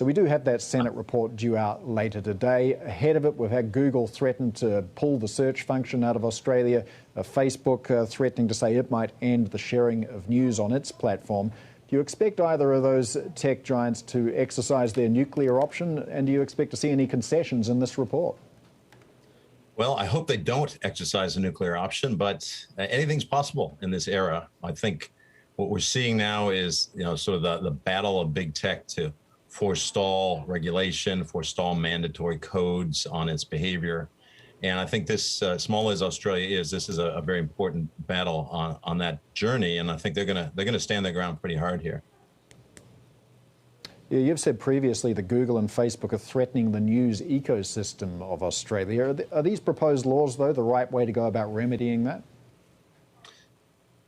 So we do have that Senate report due out later today. Ahead of it, we've had Google threaten to pull the search function out of Australia, Facebook threatening to say it might end the sharing of news on its platform. Do you expect either of those tech giants to exercise their nuclear option, and do you expect to see any concessions in this report? Well, I hope they don't exercise the nuclear option, but anything's possible in this era. I think what we're seeing now is, sort of the battle of big tech to forestall regulation, forestall mandatory codes on its behavior. And I think this, small as Australia is, this is a very important battle on that journey. And I think they're gonna stand their ground pretty hard here. Yeah, you've said previously that Google and Facebook are threatening the news ecosystem of Australia. Are these proposed laws, though, the right way to go about remedying that?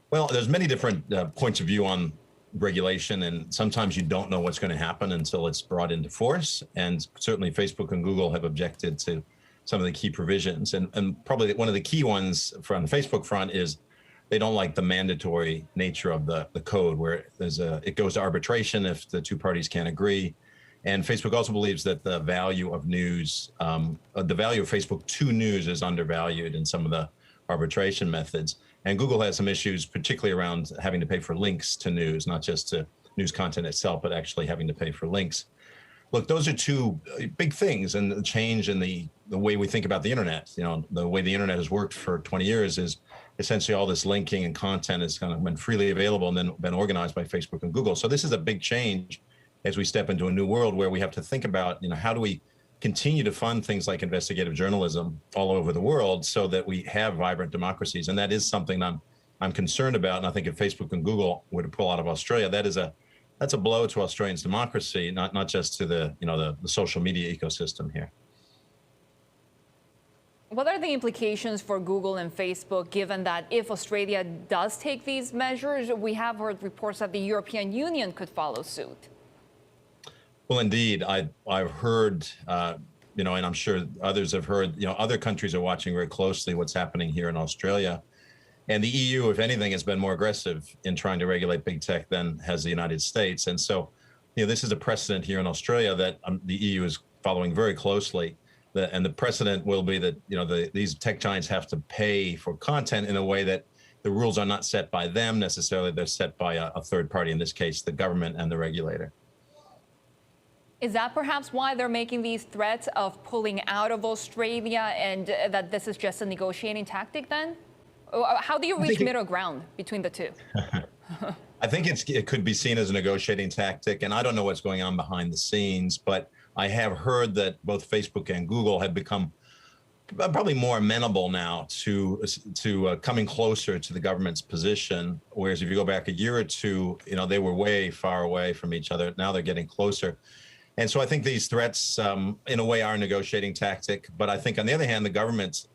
Well, there's many different points of view on regulation, and sometimes you don't know what's going to happen until it's brought into force. And certainly Facebook and Google have objected to some of the key provisions. And probably one of the key ones from the Facebook front is they don't like the mandatory nature of the code, where it goes to arbitration if the two parties can't agree. And Facebook also believes that the value of news, the value of Facebook to news is undervalued in some of the arbitration methods. And Google has some issues, particularly around having to pay for links to news, not just to news content itself, but actually having to pay for links. Look, those are two big things, and the change in the way we think about the internet. The way the internet has worked for 20 years is essentially all this linking and content has kind of been freely available and then been organized by Facebook and Google. So this is a big change as we step into a new world where we have to think about, how do we continue to fund things like investigative journalism all over the world so that we have vibrant democracies. And that is something I'm concerned about. And I think if Facebook and Google were to pull out of Australia, that's a blow to Australians' democracy, not just to the social media ecosystem here. What are the implications for Google and Facebook, given that if Australia does take these measures, we have heard reports that the European Union could follow suit? Well, indeed, I've heard, and I'm sure others have heard, other countries are watching very closely what's happening here in Australia. And the EU, if anything, has been more aggressive in trying to regulate big tech than has the United States. And so, this is a precedent here in Australia that the EU is following very closely. And the precedent will be that, these tech giants have to pay for content in a way that the rules are not set by them necessarily. They're set by a third party, in this case, the government and the regulator. Is that perhaps why they're making these threats of pulling out of Australia, and that this is just a negotiating tactic then? How do you reach middle ground between the two? I think it could be seen as a negotiating tactic, and I don't know what's going on behind the scenes, but I have heard that both Facebook and Google have become probably more amenable now to coming closer to the government's position, whereas if you go back a year or two, they were way far away from each other. Now they're getting closer. And so I think these threats, in a way, are a negotiating tactic. But I think, on the other hand, the government,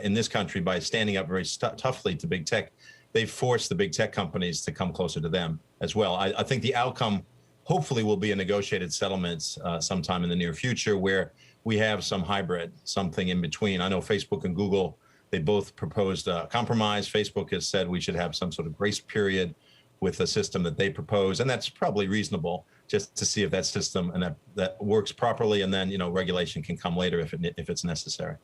in this country, by standing up very toughly to big tech, they've forced the big tech companies to come closer to them as well. I think the outcome, hopefully, will be a negotiated settlement sometime in the near future, where we have some hybrid, something in between. I know Facebook and Google, they both proposed a compromise. Facebook has said we should have some sort of grace period with the system that they propose, and that's probably reasonable, just to see if that system and that works properly, and then regulation can come later if it's necessary.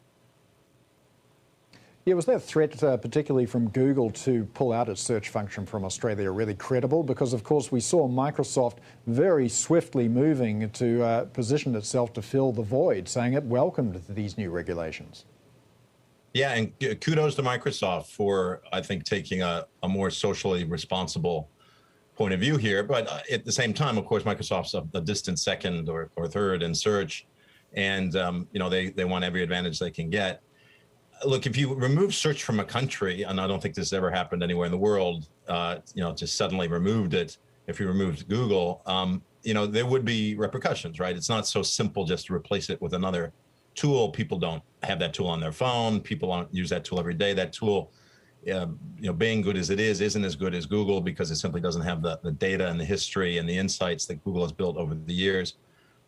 Yeah, was that threat, particularly from Google, to pull out its search function from Australia, really credible? Because, of course, we saw Microsoft very swiftly moving to position itself to fill the void, saying it welcomed these new regulations. Yeah, and kudos to Microsoft for, I think, taking a more socially responsible point of view here. But at the same time, of course, Microsoft's a distant second or third in search, and they want every advantage they can get. Look, if you remove search from a country, and I don't think this ever happened anywhere in the world, just suddenly removed it. If you removed Google, there would be repercussions, right? It's not so simple just to replace it with another tool. People don't have that tool on their phone. People don't use that tool every day. That tool, being good as it is, isn't as good as Google because it simply doesn't have the data and the history and the insights that Google has built over the years.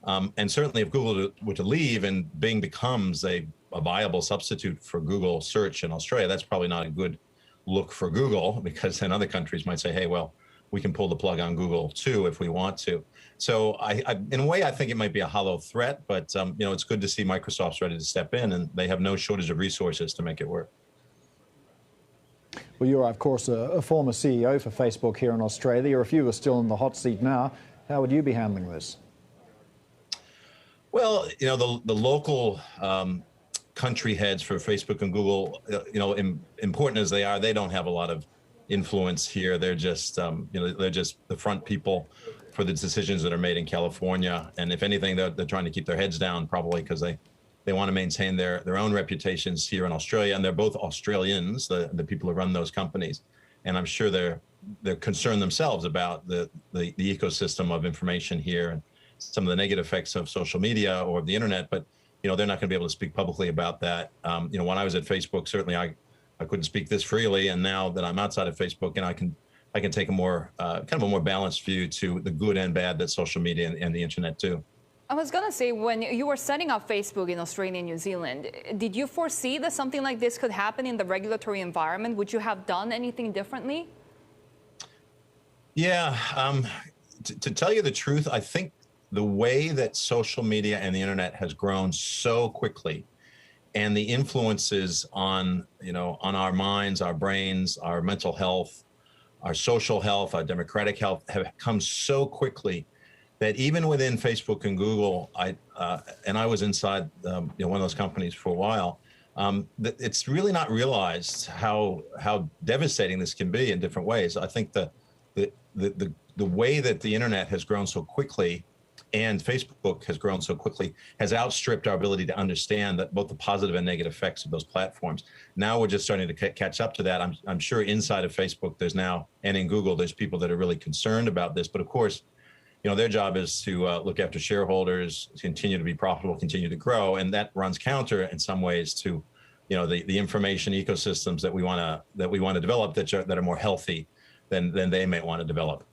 And certainly if Google were to leave and Bing becomes a viable substitute for Google search in Australia, that's probably not a good look for Google, because then other countries might say, hey, well, we can pull the plug on Google too if we want to. So in a way, I think it might be a hollow threat, but it's good to see Microsoft's ready to step in, and they have no shortage of resources to make it work. Well, you're, of course, a former CEO for Facebook here in Australia. If you were still in the hot seat now, how would you be handling this? Well, the local country heads for Facebook and Google, important as they are, they don't have a lot of influence here. They're just, they're just the front people for the decisions that are made in California. And if anything, they're trying to keep their heads down, probably because they want to maintain their own reputations here in Australia. And they're both Australians, the people who run those companies. And I'm sure they're concerned themselves about the ecosystem of information here and some of the negative effects of social media or the internet, but they're not going to be able to speak publicly about that. When I was at Facebook, certainly I couldn't speak this freely, and now that I'm outside of Facebook, and I can take a more kind of a more balanced view to the good and bad that social media and the internet do. I was going to say, when you were setting up Facebook in Australia and New Zealand, did you foresee that something like this could happen in the regulatory environment? Would you have done anything differently? Yeah, to tell you the truth, I think the way that social media and the internet has grown so quickly, and the influences on our minds, our brains, our mental health, our social health, our democratic health have come so quickly that even within Facebook and Google, I was inside one of those companies for a while, that it's really not realized how devastating this can be in different ways. I think the way that the internet has grown so quickly and Facebook has grown so quickly has outstripped our ability to understand that both the positive and negative effects of those platforms. Now we're just starting to catch up to that. I'm sure inside of Facebook there's now, and in Google, there's people that are really concerned about this. But of course, their job is to look after shareholders, continue to be profitable, continue to grow, and that runs counter in some ways to, the information ecosystems that we want to develop that are more healthy than they may want to develop.